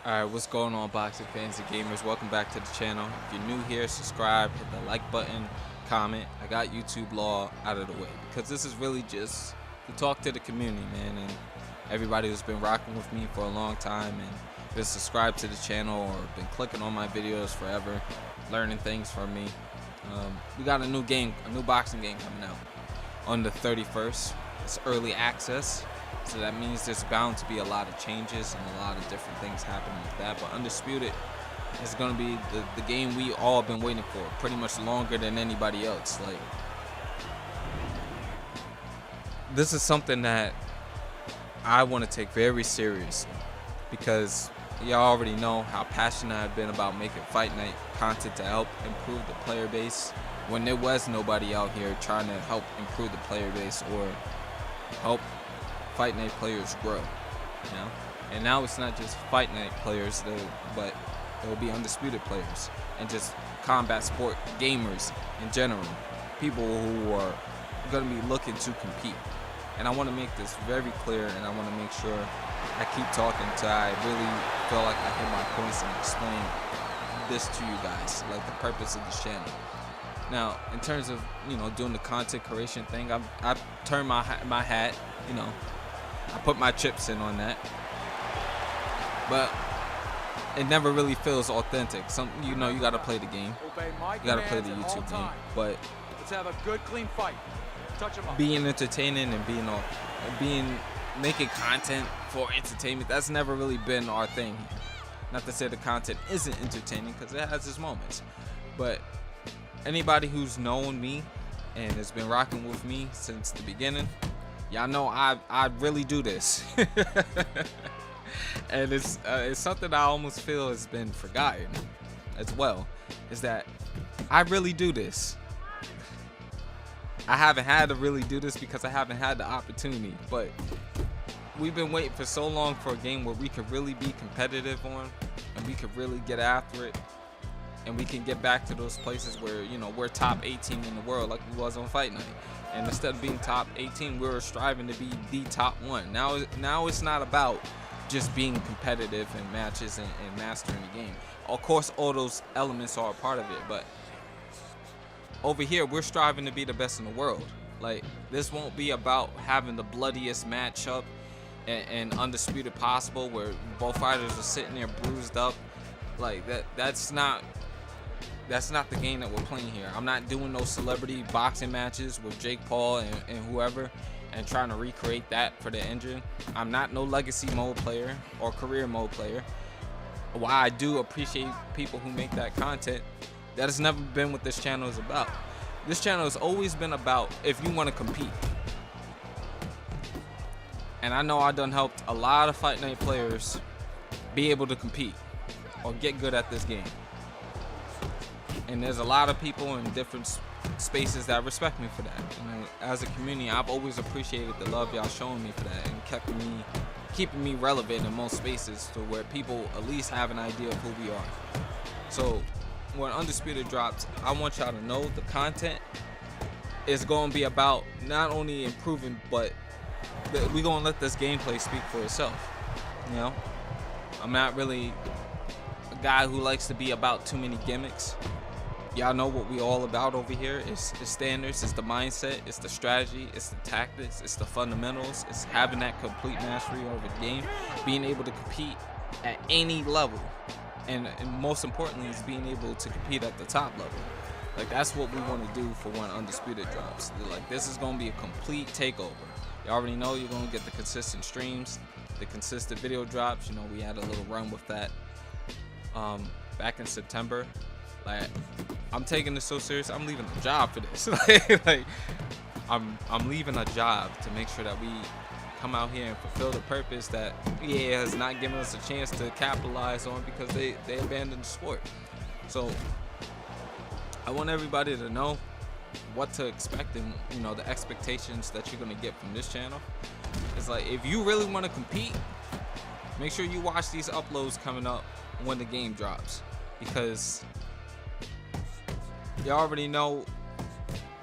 Alright, what's going on, boxing fans and gamers? Welcome back to the channel. If you're new here, subscribe, hit the like button, comment. I got YouTube law out of the way because this is really just to talk to the community, man, and everybody who's been rocking with me for a long time and been subscribed to the channel or been clicking on my videos forever, learning things from me. We got a new boxing game coming out on the 31st. It's early access. So that means there's bound to be a lot of changes and a lot of different things happening with that. But Undisputed is going to be the game we all been waiting for, pretty much longer than anybody else. Like, this is something that I want to take very seriously because y'all already know how passionate I've been about making Fight Night content to help improve the player base when there was nobody out here trying to help improve the player base or help Fight Night players grow, you know. And now it's not just Fight Night players, but it will be Undisputed players and just combat sport gamers in general, people who are going to be looking to compete. And I want to make this very clear, and I want to make sure I keep talking until I really feel like I hit my points and explain this to you guys, like the purpose of this channel. Now, in terms of, you know, doing the content creation thing, I've turned my hat, you know, I put my chips in on that, but it never really feels authentic. You know, you gotta play the game, you gotta play the YouTube game, but let's have a good, clean fight. Touch them up. Being entertaining and making content for entertainment, that's never really been our thing. Not to say the content isn't entertaining, because it has its moments, but anybody who's known me and has been rocking with me since the beginning, y'all know I really do this. And it's something I almost feel has been forgotten as well, is that I really do this. I haven't had to really do this because I haven't had the opportunity, but we've been waiting for so long for a game where we could really be competitive on, and we could really get after it, and we can get back to those places where, you know, we're top 18 in the world like we was on Fight Night. And instead of being top 18, we were striving to be the top one. Now it's not about just being competitive in matches and mastering the game. Of course, all those elements are a part of it, but over here, we're striving to be the best in the world. Like, this won't be about having the bloodiest matchup and undisputed possible, where both fighters are sitting there bruised up. Like, that's not the game that we're playing here. I'm not doing no celebrity boxing matches with Jake Paul and whoever and trying to recreate that for the engine. I'm not no legacy mode player or career mode player. While I do appreciate people who make that content, that has never been what this channel is about. This channel has always been about if you want to compete. And I know I done helped a lot of Fight Night players be able to compete or get good at this game. And there's a lot of people in different spaces that respect me for that. And as a community, I've always appreciated the love y'all showing me for that and keeping me relevant in most spaces to where people at least have an idea of who we are. So when Undisputed drops, I want y'all to know the content is going to be about not only improving, but we're going to let this gameplay speak for itself. You know, I'm not really a guy who likes to be about too many gimmicks. Y'all know what we all about over here. It's the standards, it's the mindset, it's the strategy, it's the tactics, it's the fundamentals, it's having that complete mastery over the game, being able to compete at any level, and most importantly is being able to compete at the top level. Like, that's what we want to do for when Undisputed drops. Like, this is going to be a complete takeover. You already know you're going to get the consistent streams, the consistent video drops. You know, we had a little run with that back in September. Like, I'm taking this so serious, I'm leaving a job for this. like I'm leaving a job to make sure that we come out here and fulfill the purpose that EA has not given us a chance to capitalize on because they abandoned the sport. So I want everybody to know what to expect and, you know, the expectations that you're gonna get from this channel. It's like, if you really want to compete, make sure you watch these uploads coming up when the game drops, because y'all already know,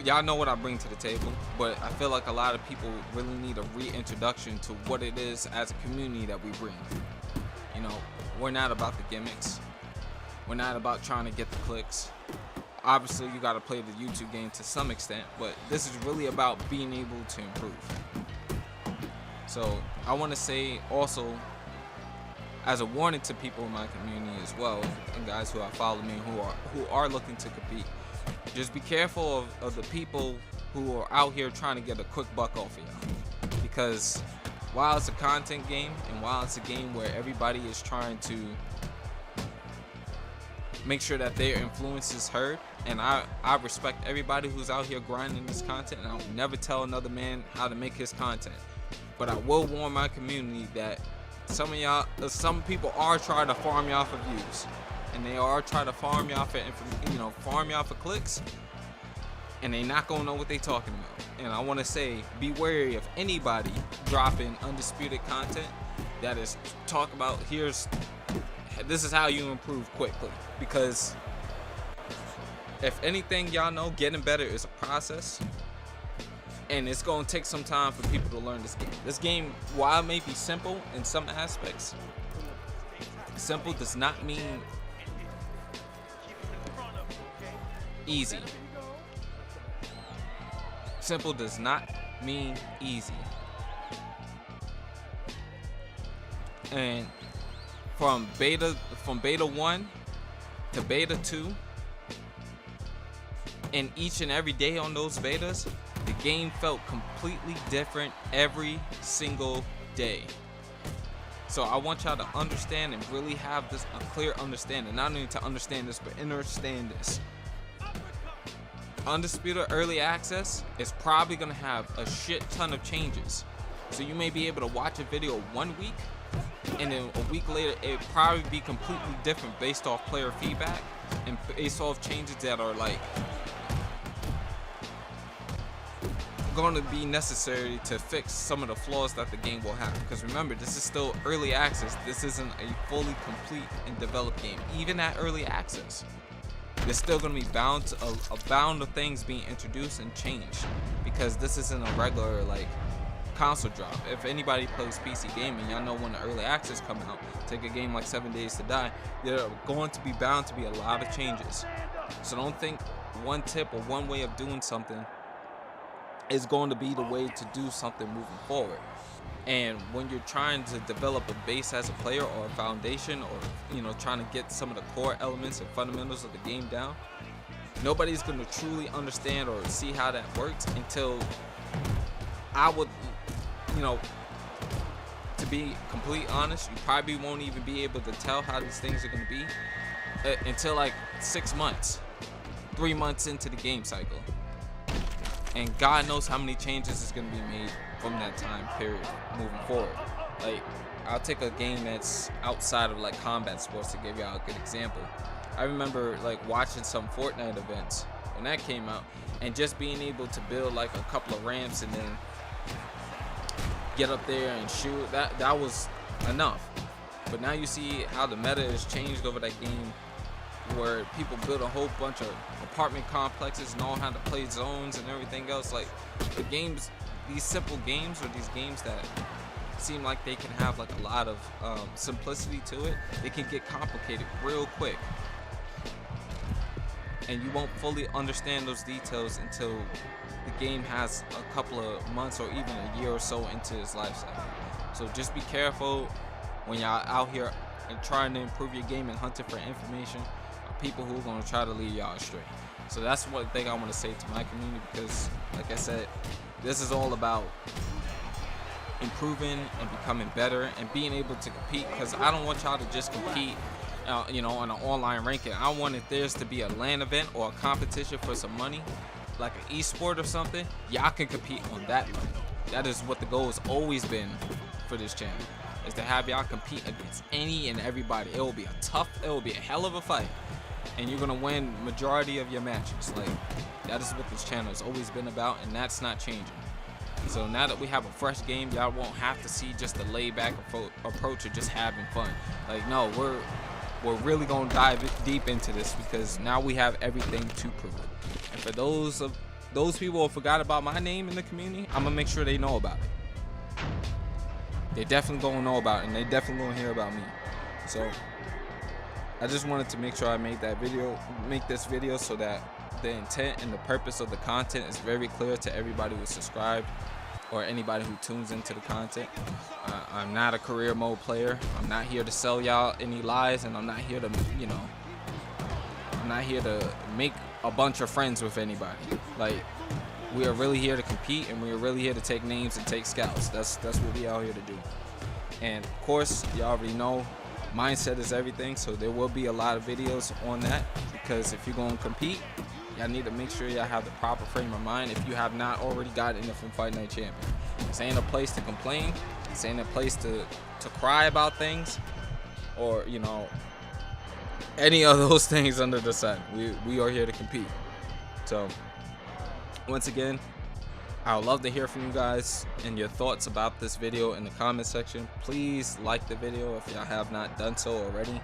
y'all know what I bring to the table, but I feel like a lot of people really need a reintroduction to what it is as a community that we bring. You know, we're not about the gimmicks. We're not about trying to get the clicks. Obviously, you got to play the YouTube game to some extent, but this is really about being able to improve. So I want to say also, as a warning to people in my community as well, and guys who have followed me who are looking to compete, just be careful of the people who are out here trying to get a quick buck off of y'all. Because while it's a content game, and while it's a game where everybody is trying to make sure that their influence is heard, and I respect everybody who's out here grinding this content, and I'll never tell another man how to make his content. But I will warn my community that some people are trying to farm y'all for views, and they are trying to farm y'all for, farm y'all for clicks, and they not gonna know what they talking about. And I want to say, be wary of anybody dropping undisputed content that is talk about this is how you improve quickly. Because if anything, y'all know, getting better is a process. And it's going to take some time for people to learn this game. This game, while it may be simple in some aspects, simple does not mean easy. Simple does not mean easy. And from beta 1 to beta 2, and each and every day on those betas, the game felt completely different every single day. So I want y'all to understand and really have a clear understanding. Not only to understand this, but understand this. Undisputed Early Access is probably going to have a shit ton of changes. So you may be able to watch a video 1 week, and then a week later it probably be completely different based off player feedback and based off changes that are like going to be necessary to fix some of the flaws that the game will have. Because remember, this is still early access. This isn't a fully complete and developed game. Even at early access, there's still going to be a bound of things being introduced and changed, because this isn't a regular like console drop. If anybody plays PC gaming, y'all know when the early access come out, take a game like 7 Days to Die, there are going to be bound to be a lot of changes. So don't think one tip or one way of doing something is going to be the way to do something moving forward. And when you're trying to develop a base as a player, or a foundation, or trying to get some of the core elements and fundamentals of the game down, nobody's going to truly understand or see how that works until to be completely honest, you probably won't even be able to tell how these things are going to be until like 6 months, 3 months into the game cycle. And God knows how many changes is going to be made from that time period moving forward. Like, I'll take a game that's outside of like combat sports to give y'all a good example. I remember like watching some Fortnite events when that came out, and just being able to build like a couple of ramps and then get up there and shoot, that was enough. But now you see how the meta has changed over that game, where people build a whole bunch of apartment complexes and all how to play zones and everything else. Like, the games, these simple games, or these games that seem like they can have like a lot of simplicity to it, they can get complicated real quick, and you won't fully understand those details until the game has a couple of months or even a year or so into its life cycle. So just be careful when y'all out here and trying to improve your game and hunting for information, people who are going to try to lead y'all astray. So that's one thing I want to say to my community, because like I said, this is all about improving and becoming better and being able to compete. Because I don't want y'all to just compete on an online ranking. I want theirs to be a LAN event or a competition for some money, like an esport or something. Y'all can compete on that level. That is what the goal has always been for this channel, is to have y'all compete against any and everybody. It will be a hell of a fight, and you're gonna win majority of your matches. Like, that is what this channel has always been about, and that's not changing. So now that we have a fresh game, y'all won't have to see just a laid back approach of just having fun. Like, no, we're really gonna dive deep into this, because now we have everything to prove. And for those people who forgot about my name in the community, I'm gonna make sure they know about it. They definitely gonna know about it, and they definitely gonna hear about me. So I just wanted to make sure I make this video so that the intent and the purpose of the content is very clear to everybody who's subscribed or anybody who tunes into the content. I'm not a career mode player. I'm not here to sell y'all any lies, and I'm not here to, I'm not here to make a bunch of friends with anybody. Like, we are really here to compete, and we are really here to take names and take scouts. That's what we out here to do. And of course, y'all already know, mindset is everything, so there will be a lot of videos on that, because if you're going to compete, y'all need to make sure y'all have the proper frame of mind if you have not already gotten it from Fight Night Champion. This ain't a place to complain. This ain't a place to cry about things, or any of those things under the sun. We are here to compete. So once again, I would love to hear from you guys and your thoughts about this video in the comment section. Please like the video if y'all have not done so already.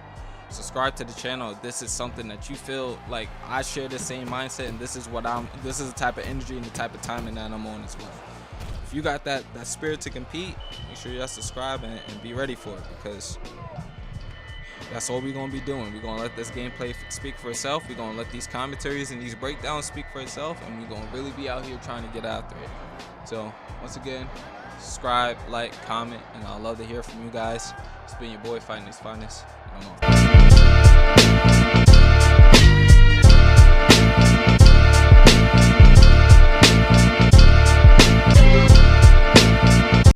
Subscribe to the channel if this is something that you feel like I share the same mindset, and this is the type of energy and the type of timing that I'm on as well. If you got that spirit to compete, make sure y'all subscribe and be ready for it, because that's all we're gonna be doing. We're gonna let this gameplay speak for itself. We're gonna let these commentaries and these breakdowns speak for itself, and we're gonna really be out here trying to get after it. So once again, subscribe, like, comment, and I'd love to hear from you guys. It's been your boy, Fighting His Finest. I'm off.